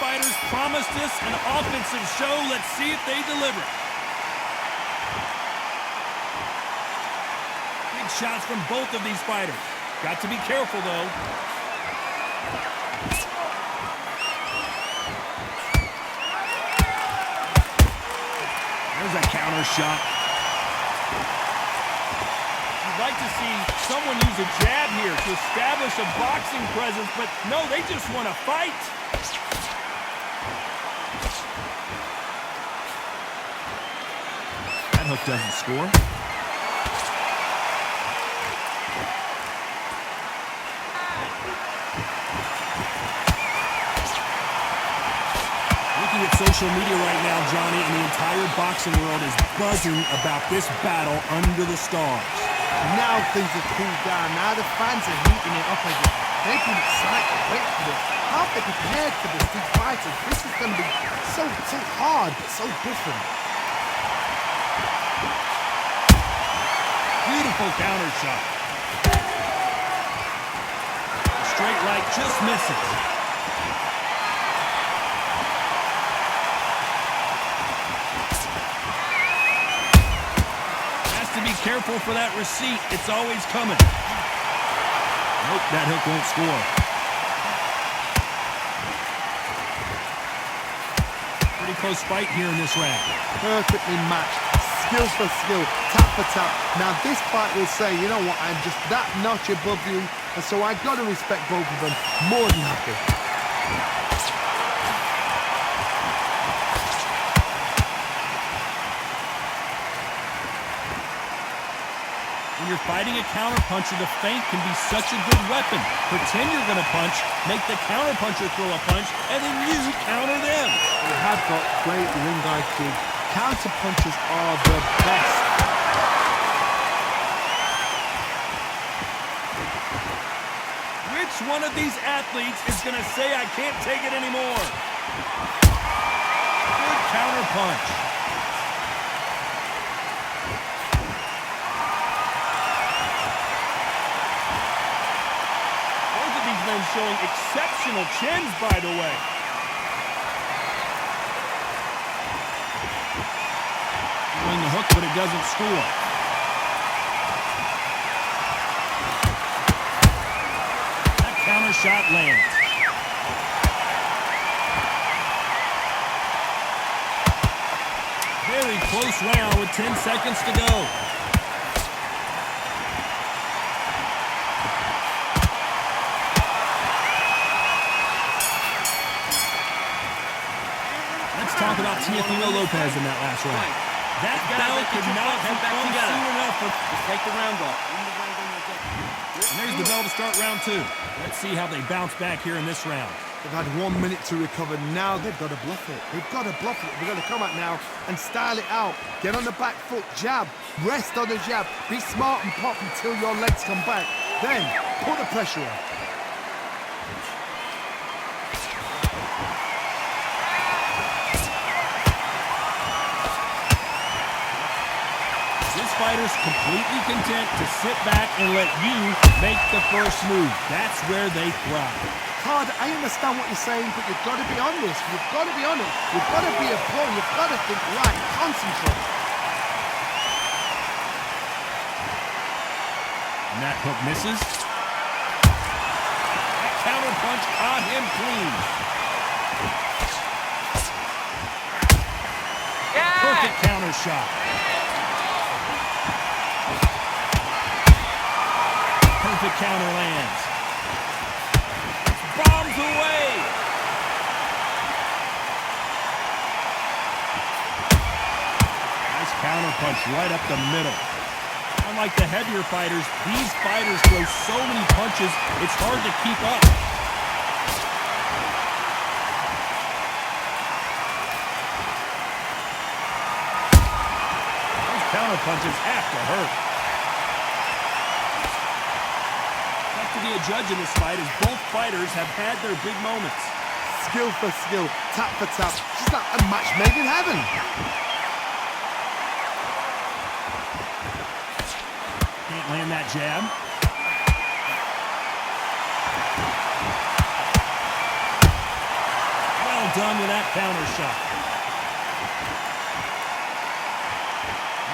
fighters promised us an offensive show. Let's see if they deliver. Big shots from both of these fighters. Got to be careful, though. There's a counter shot. You'd like to see someone use a jab here to establish a boxing presence, but no, they just want to fight. That hook doesn't score. Looking at social media right now, Johnny, and the entire boxing world is buzzing about this battle under the stars. Now things have cooled down. Now the fans are heating it up again. They've been excited, waiting for this. How have they prepared for this? These fighters, this is going to be so hard, but so different. Beautiful counter shot. Straight right just misses. To be careful for that receipt. It's always coming. Nope, that hook won't score. Pretty close fight here in this round. Perfectly matched. Skill for skill. Tap for tap. Now this fight will say, you know what, I'm just that notch above you, and so I got to respect both of them. More than happy. When you're fighting a counterpuncher, the feint can be such a good weapon. Pretend you're going to punch, make the counterpuncher throw a punch, and then you counter them. They have got great ring IQ. Counterpunchers are the best. Which one of these athletes is going to say, I can't take it anymore? Good counterpunch. Showing exceptional chins, by the way. Throwing the hook, but it doesn't score. That counter shot lands. Very close round with 10 seconds to go. Talk about Teofimo Lopez in that last round. That bell could not have come soon enough. Just take the round off. And there's the bell to start round two. Let's see how they bounce back here in this round. They've had 1 minute to recover. Now they've got to bluff it. They've got to bluff it. They've got to come out now and style it out. Get on the back foot, jab, rest on the jab. Be smart and pop until your legs come back. Then put the pressure on. Fighters completely content to sit back and let you make the first move. That's where they thrive. Todd, I understand what you're saying, but you've got to be honest. You've got to be honest. You've got to be a pro. You've got to think right. Concentrate. And that hook misses. That counter punch caught him clean. Yeah! Perfect counter shot. Perfect counter lands. Bombs away. Nice counter punch right up the middle. Unlike the heavier fighters, these fighters throw so many punches, it's hard to keep up. Those counter punches have to hurt. To be a judge in this fight, as both fighters have had their big moments. Skill for skill, tap for tap, just like a match made in heaven. Can't land that jab. Well done with that counter shot.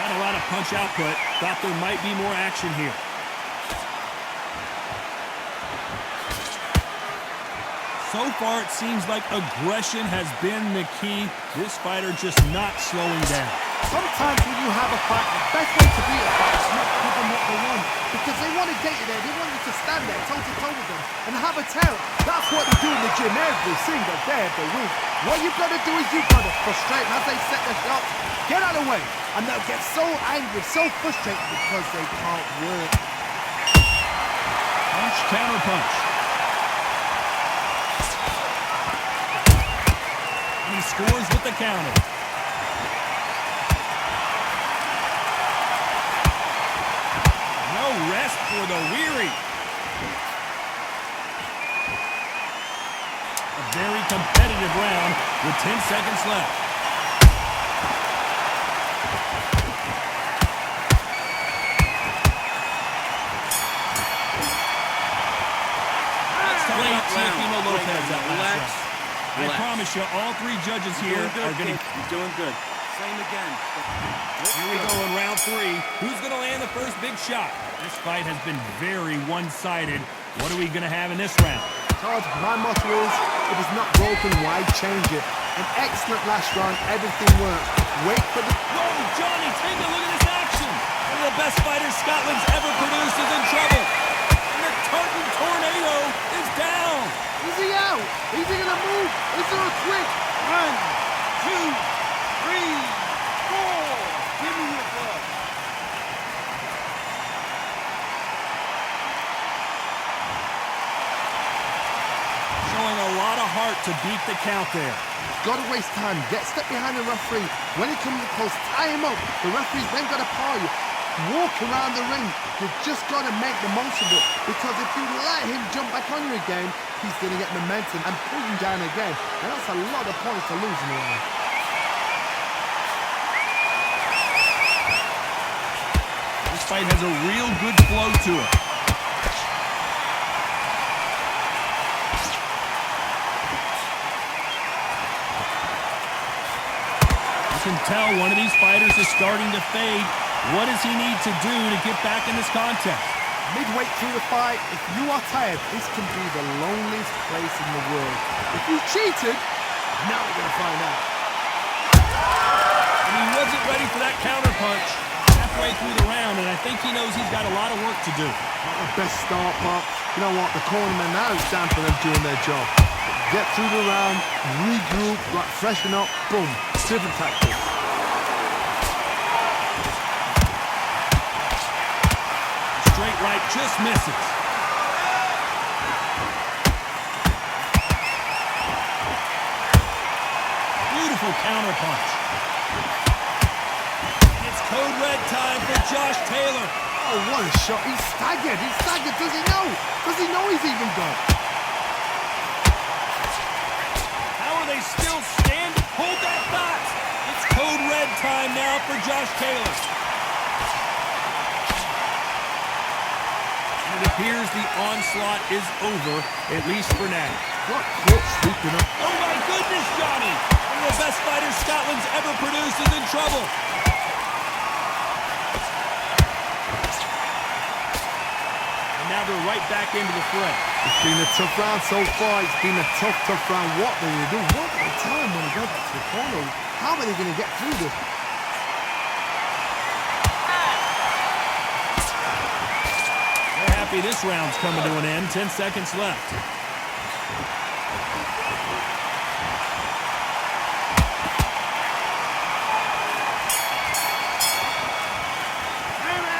Not a lot of punch output. Thought there might be more action here. So far, it seems like aggression has been the key. This fighter just not slowing down. Sometimes when you have a fight, the best way to beat a fight is not give them what they want. Because they want to get you there. They want you to stand there toe-to-toe with them and have a tail. That's what they do in the gym every single day of the week. What you've got to do is you've got to frustrate them as they set their shots. Get out of the way. And they'll get so angry, so frustrated because they can't work. Punch, counter punch. And he scores with the counter. No rest for the weary. A very competitive round with 10 seconds left. Teofimo Lopez that last round. I promise you, all three judges here are going to... You're doing good. Same again. Here we go in round three. Who's going to land the first big shot? This fight has been very one-sided. What are we going to have in this round? Todd, my motto is, if it's not broken, why change it? An excellent last round, everything worked. Wait for the... Whoa, Johnny, take a look at this action. One of the best fighters Scotland's ever produced is in trouble. And the Tartan Tornado is down. Is he out? Is he gonna move? Is there a quick? 1, 2, 3, 4. Give me your blood. Showing a lot of heart to beat the count there. Gotta waste time. Get step behind the referee. When he comes close, tie him up. The referee's then gotta paw you. Walk around the ring. You've just got to make the most of it. Because if you let him jump back on you again, he's going to get momentum and pull you down again. And that's a lot of points to lose in the round. This fight has a real good flow to it. You can tell one of these fighters is starting to fade. What does he need to do to get back in this contest? Midway through the fight, if you are tired, this can be the loneliest place in the world. If you cheated, now we're going to find out. And he wasn't ready for that counter punch halfway through the round, and I think he knows he's got a lot of work to do. Not the best start, but you know what? The cornerman now is down for them doing their job. Get through the round, regroup, like freshen up, boom, different tactics. Straight right just misses. Beautiful counter punch. And it's code red time for Josh Taylor. Oh, what a shot. He's staggered. He's staggered. Does he know? Does he know he's even gone? How are they still standing? Hold that thought. It's code red time now for Josh Taylor. It appears the onslaught is over, at least for now. What quit sweeping up? Oh my goodness, Johnny! One of the best fighters Scotland's ever produced is in trouble. And now they're right back into the fray. It's been a tough round so far. It's been a tough round. What do they do? What do they tell him when he goes back to the corner? How are they going to get through this? This round's coming to an end. 10 seconds left.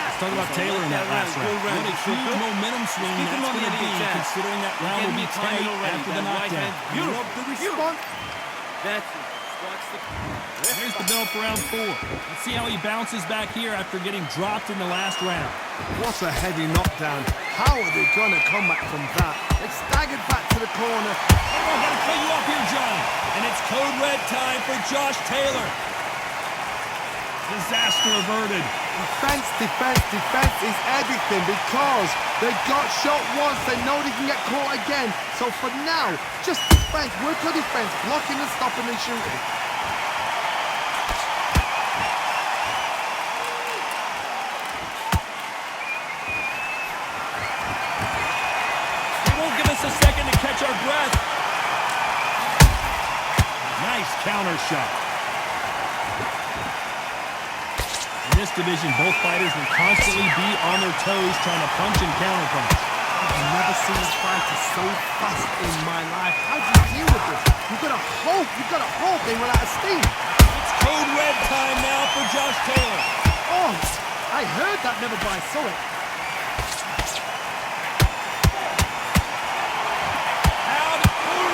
Let's talk about Taylor in that last round. What a huge momentum swing that's going to be, considering that round will be tight after the knockdown. Beautiful. The response. That's it. Here's the bell for round 4. Let's see how he bounces back here after getting dropped in the last round. What a heavy knockdown. How are they going to come back from that? They staggered back to the corner. Oh, I got to cut you off here, Johnny. And it's code red time for Josh Taylor. Disaster averted. Defense is everything because they got shot once. They know they can get caught again. So for now, just defense. Work your defense. Blocking and stopping and shooting. They won't give us a second to catch our breath. Nice counter shot. In this division, both fighters will constantly be on their toes trying to punch and counterpunch. I've never seen a fighter so fast in my life. How do you deal with this? You've got to hope they run out of steam. It's code red time now for Josh Taylor. Oh, I heard that never, but I saw it. Out,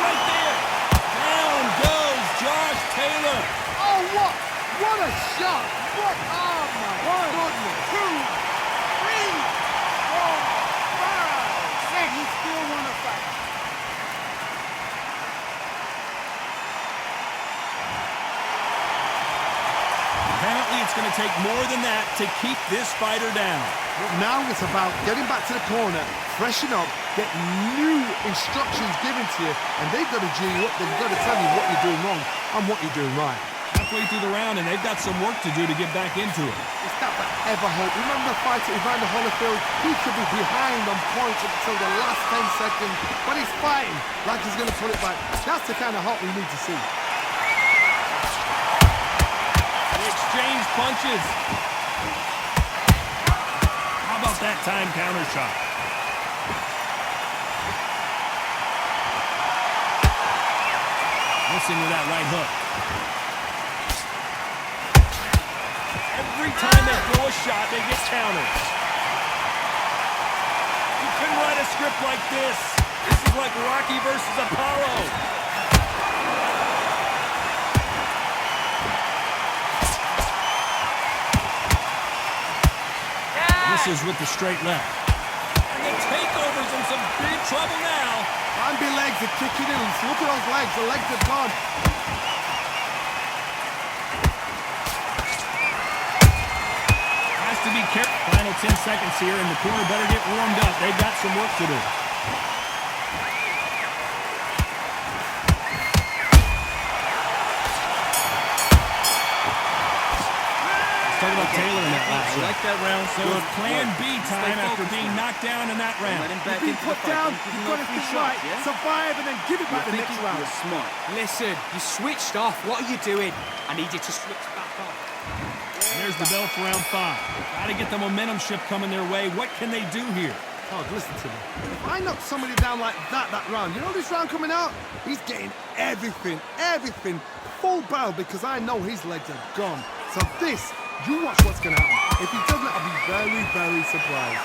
right there. Down goes Josh Taylor. Oh, what a shot. What, oh my goodness. 2, 3, 4, 5, 6. He still won a fight. Apparently, it's going to take more than that to keep this fighter down. But now it's about getting back to the corner, freshen up, get new instructions given to you, and they've got to G you up. They've got to tell you what you're doing wrong and what you're doing right. Halfway through the round, and they've got some work to do to get back into it. It's that forever hope. Remember the fight at Evander Holyfield? He could be behind on points until the last 10 seconds, but he's fighting like he's going to pull it back. That's the kind of hope we need to see. They exchange punches. How about that time counter shot? Missing with that right hook. Every time they throw a shot, they get countered. You couldn't write a script like this. This is like Rocky versus Apollo. Misses with the straight left. And the takeover's in some big trouble now. Bambi legs are kicking in. Look at those legs. The legs are gone. To be careful. Final 10 seconds here, and the corner better get warmed up. They've got some work to do. Let's talk about Taylor in that last round. Like that round, So it's plan B time after being knocked down in that round. Let him back Being into put the fight. down, Don't give you've him got no to free think shots, right, yeah? survive, and then give it back the next round. You're smart. Listen, you switched off. What are you doing? I need you to switch back on. And there's the bell for round 5. Got to get the momentum shift coming their way. What can they do here? Oh, listen to me. If I knock somebody down like that round, you know this round coming out? He's getting everything, full barrel, because I know his legs are gone. So this, you watch what's going to happen. If he doesn't, I'll be very, very surprised.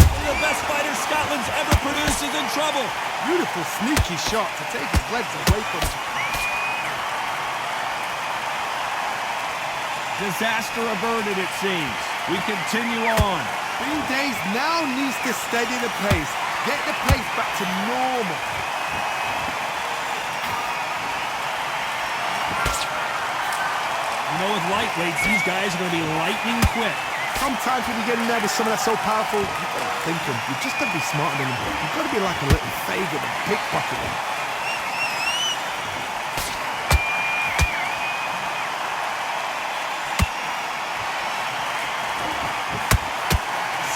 One of the best fighters Scotland's ever produced is in trouble. Beautiful, sneaky shot to take his legs away from him. Disaster averted, it seems. We continue on. Bean Days now needs to steady the pace. Get the pace back to normal. You know, with lightweights, these guys are going to be lightning quick. Sometimes when you get nervous, someone that's so powerful, you've got to think him. You've just got to be smarter than him. You've got to be like a little faggot and pickpocket him.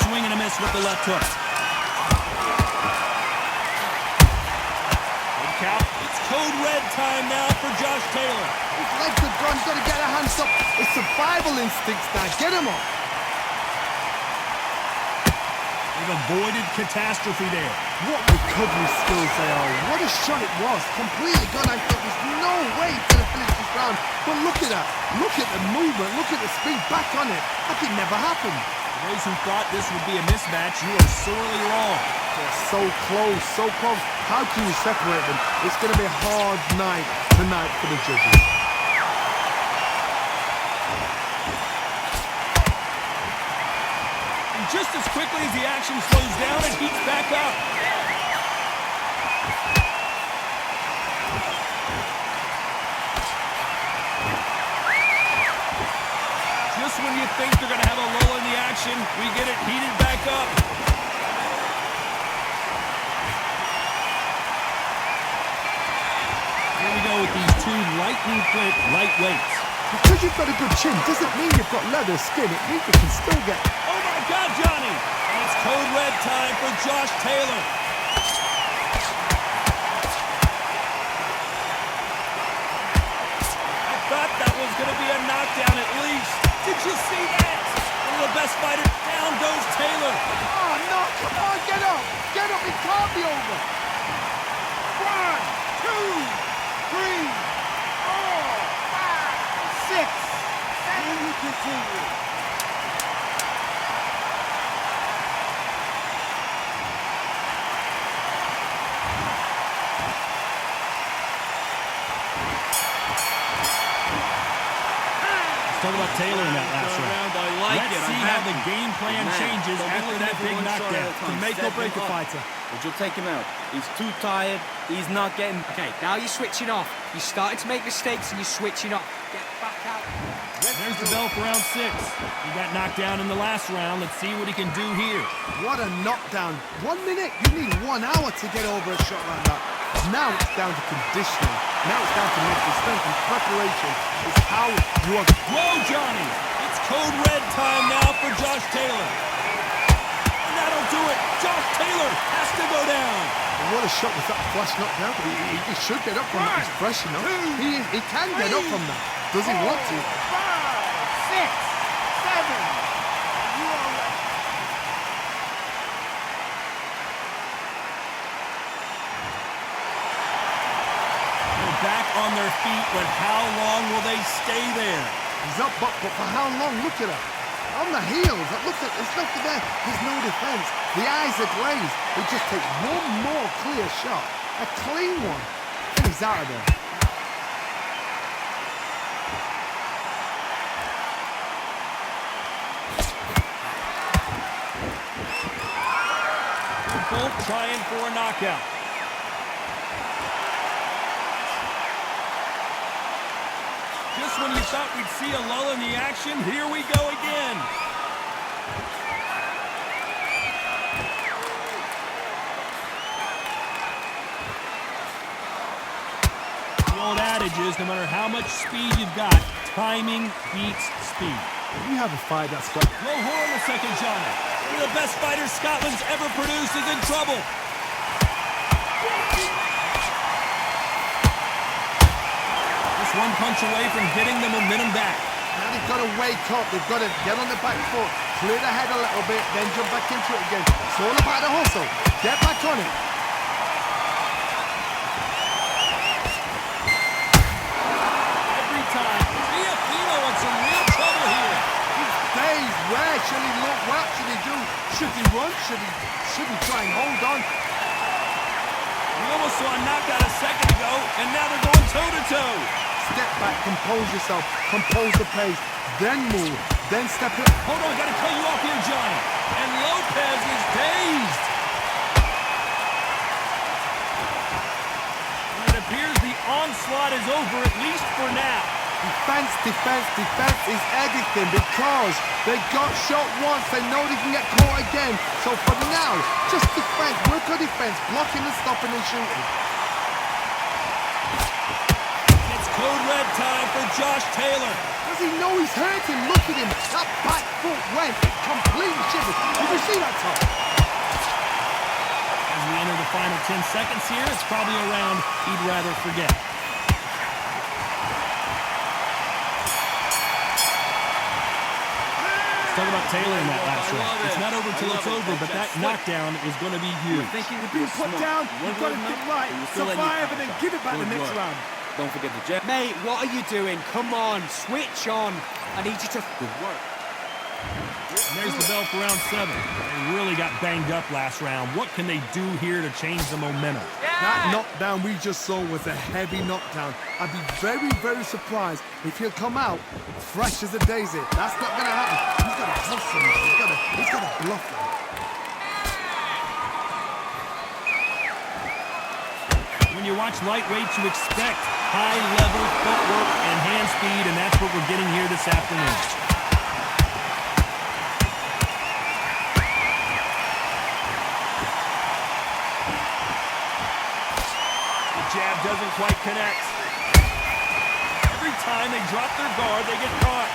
Swing and a miss with the left hook. Good count. It's code red time now for Josh Taylor. His legs are gone. He's got to get a hands up. It's survival instincts now. Get him up. They've avoided catastrophe there. What recovery skills they are. What a shot it was. Completely gone. I thought there's no way to finish this round. But look at that. Look at the movement. Look at the speed. Back on it. Like it never happened. For those who thought this would be a mismatch, you are sorely wrong. They're so close, so close. How can you separate them? It's going to be a hard night tonight for the judges. And just as quickly as the action slows down, it heats back up. Just when you think they're going to have a lull in the action, we get it heated back up. two lightning-quick lightweights. Because you've got a good chin doesn't mean you've got leather skin. It means you can still get... Oh my God, Johnny! And it's code red time for Josh Taylor. I thought that was going to be a knockdown at least. Did you see that? One of the best fighters. Down goes Taylor. Oh, no, come on, get up! Get up, it can't be over! 1, 2, 3, 4, 5, 6, 7, you continue. Talk about Taylor in that last round. I like Let's see how the game plan changes after that big knockdown. To make or break a fighter. But you'll take him out. He's too tired. He's not getting... Okay, now you're switching off. You're starting to make mistakes and you're switching off. Get back out. There's the bell for round 6. He got knocked down in the last round. Let's see what he can do here. What a knockdown. 1 minute, you need 1 hour to get over a shot like that. Now it's down to conditioning. Now it's down to mental strength and preparation. It's how you are... Whoa, Johnny! It's code red time now for Josh Taylor. And that'll do it. Josh Taylor has to go down. What a shot was that flash knockdown. He should get up from that. He's fresh enough. He can get up from that. Does he want to? 5, 6, 7. You are ready. They're back on their feet, but how long will they stay there? He's up, but for how long? Look at her. On the heels. Look at, there's nothing there. There's no defense. The eyes are glazed. He just takes one more clear shot. A clean one. And he's out of there. They're both trying for a knockout. Just when you thought we'd see a lull in the action, here we go again. The old adage is, no matter how much speed you've got, timing beats speed. We have a fight that's got... No horn a second, Johnny. One of the best fighters Scotland's ever produced is in trouble. Just one punch away from getting the momentum back. Now they've got to wake up. They've got to get on the back foot, clear the head a little bit, then jump back into it again. It's all about the hustle. Get back on it. Every time. Teofimo in some real trouble here. He's dazed. Where should he look? What should he do? Should he run? Should he try and hold on? We almost saw a knockout a second ago, and now they're going toe-to-toe. Step back, compose yourself, compose the pace, then move, then step it. Hold on, gotta cut you off here, Johnny. And Lopez is dazed. And it appears the onslaught is over, at least for now. Defense, defense, defense is everything because they got shot once, they know they can get caught again. So for now, just defense, work on defense, blocking and stopping and shooting. It's code red time for Josh Taylor. Does he know he's hurting? Look at him, that back foot went, it completely shivered. Did you see that, Tom? As we enter the final 10 seconds here, it's probably a round he'd rather forget. Talk about Taylor in that last round. It's not over till it's over, but that knockdown is going to be huge. Thinking You've been put down, you've got to think right, survive and then give it back the next round. Don't forget the jab. Mate, what are you doing? Come on, switch on. I need you to... Good work. And there's the bell for round 7. They really got banged up last round. What can they do here to change the momentum? That knockdown we just saw was a heavy knockdown. I'd be very, very surprised if he'll come out fresh as a daisy. That's not going to happen. He's got to hustle, man. He's got to bluff him. When you watch lightweights, you expect high-level footwork and hand speed, and that's what we're getting here this afternoon. Jab doesn't quite connect. time they drop their guard, they get caught.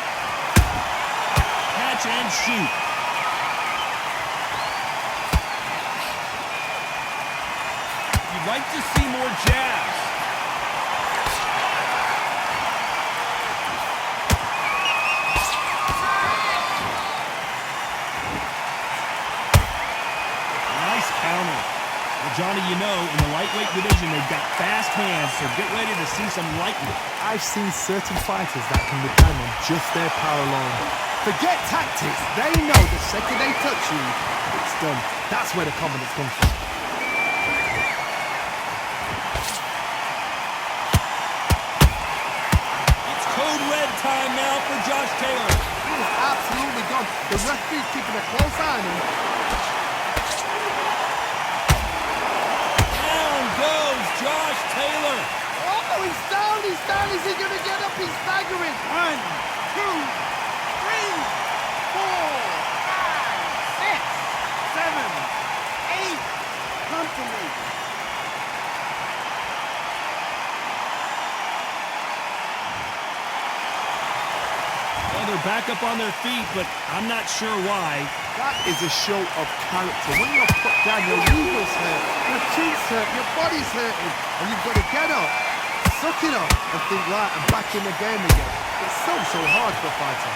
Catch and shoot. You'd like to see more jabs. Nice counter. Well, Johnny, you know, in the lightweight division, they've got fast hands, so get ready to see some lightning. I've seen certain fighters that can depend on just their power alone. Forget tactics. They know the second they touch you, it's done. That's where the confidence comes from. It's code red time now for Josh Taylor. He is absolutely gone. The referee's keeping a close eye on him. Down goes Josh Taylor. Oh, he's down, he's down. Is he going to get up? He's staggering. 1, 2, 3, 4, 5, 6, 7, 8. Come to me. Well, they're back up on their feet, but I'm not sure why. That is a show of character. When you're put down, your ego's hurt, your cheeks hurt, your body's hurting, and you've got to get up, suck it up, and think, right, I'm back in the game again. It's so hard for a fighter.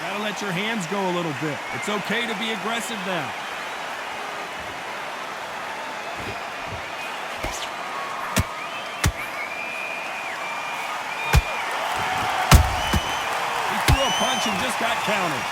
Gotta let your hands go a little bit. It's okay to be aggressive now. He threw a punch and just got countered.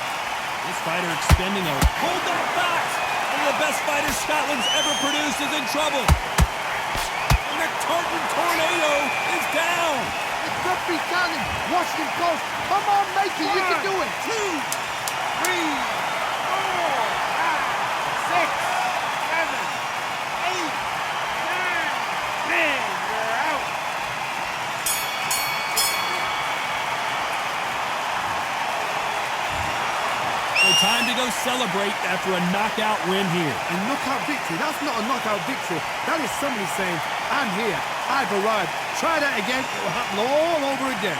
This fighter extending a hold that box. One of the best fighters Scotland's ever produced is in trouble. And the Tartan Tornado is down. The referee's got him. Watch him close. Come on, make it. You can do it. 2, 3, 4, 5, 6, 7, 8, 9, 10. You're out. So time to go celebrate after a knockout win here. A knockout victory. That's not a knockout victory. That is somebody saying, I'm here. I've arrived. Try that again. It will happen all over again.